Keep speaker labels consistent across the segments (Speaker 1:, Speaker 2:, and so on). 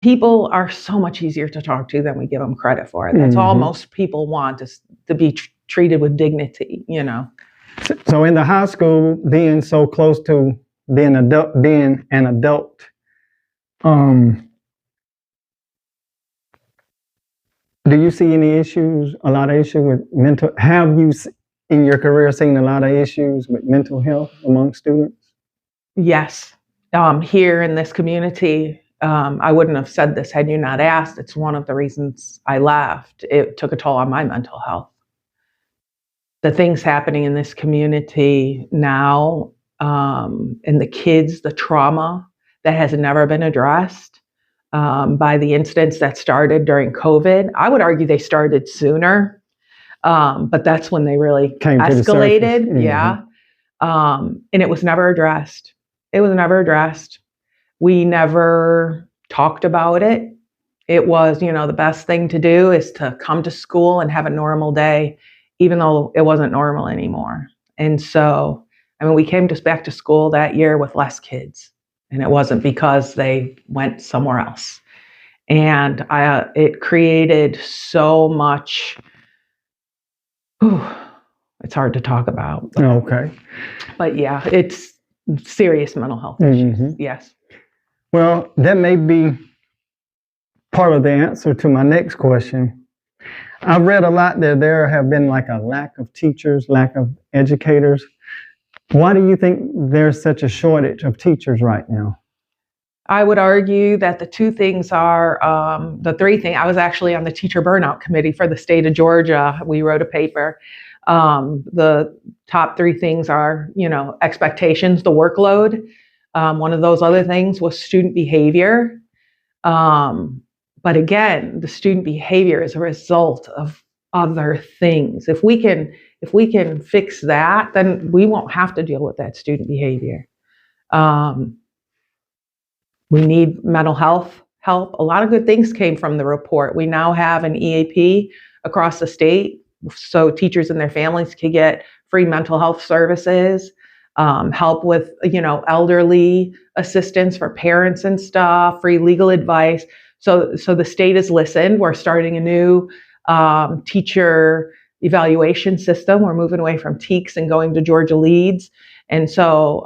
Speaker 1: people are so much easier to talk to than we give them credit for. That's all most people want, is to be treated with dignity, you know.
Speaker 2: So in the high school, being so close to being an adult, do you see any issues, a lot of issues with mental, have you in your career seen a lot of issues with mental health among students?
Speaker 1: Yes. Here in this community, I wouldn't have said this had you not asked. It's one of the reasons I left. It took a toll on my mental health. The things happening in this community now, and the kids, the trauma that has never been addressed by the incidents that started during COVID. I would argue they started sooner, but that's when they really escalated. Yeah. And it was never addressed. It was never addressed. We never talked about it. It was, you know, the best thing to do is to come to school and have a normal day, even though it wasn't normal anymore. And so, I mean, we came back to school that year with less kids, and it wasn't because they went somewhere else. And it created so much, it's hard to talk about.
Speaker 2: Okay.
Speaker 1: But yeah, it's serious mental health issues. Yes.
Speaker 2: Well, that may be part of the answer to my next question. I've read a lot that there have been like a lack of teachers, lack of educators. Why do you think there's such a shortage of teachers right now?
Speaker 1: I would argue that the two things are, the three things. I was actually on the teacher burnout committee for the state of Georgia. We wrote a paper. The top three things are, you know, expectations, the workload. One of those other things was student behavior. But again, the student behavior is a result of other things. If we can fix that, then we won't have to deal with that student behavior. We need mental health help. A lot of good things came from the report. We now have an EAP across the state, so teachers and their families can get free mental health services, help with, you know, elderly assistance for parents and stuff, free legal advice. So the state has listened. We're starting a new teacher evaluation system. We're moving away from TEKS and going to Georgia Leads. And so,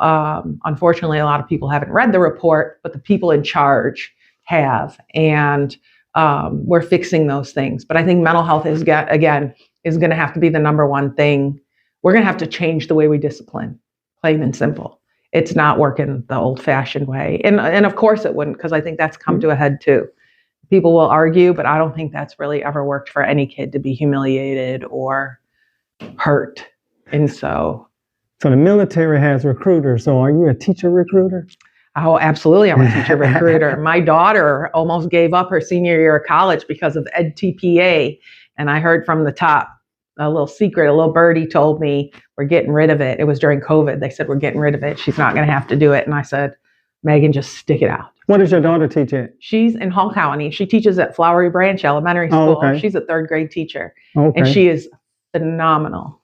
Speaker 1: unfortunately, a lot of people haven't read the report, but the people in charge have. And we're fixing those things. But I think mental health is going to have to be the number one thing. We're going to have to change the way we discipline, plain and simple. It's not working the old-fashioned way. And of course it wouldn't, because I think that's come to a head too. People will argue, but I don't think that's really ever worked for any kid to be humiliated or hurt. And so
Speaker 2: the military has recruiters. So are you a teacher recruiter?
Speaker 1: Oh, absolutely. I'm a teacher recruiter. My daughter almost gave up her senior year of college because of EdTPA. And I heard from the top, a little secret, a little birdie told me, we're getting rid of it. It was during COVID. They said, we're getting rid of it. She's not going to have to do it. And I said, Megan, just stick it out.
Speaker 2: What does your daughter teach at?
Speaker 1: She's in Hall County. She teaches at Flowery Branch Elementary School.
Speaker 2: Okay.
Speaker 1: She's a third grade teacher.
Speaker 2: Okay.
Speaker 1: And she is phenomenal.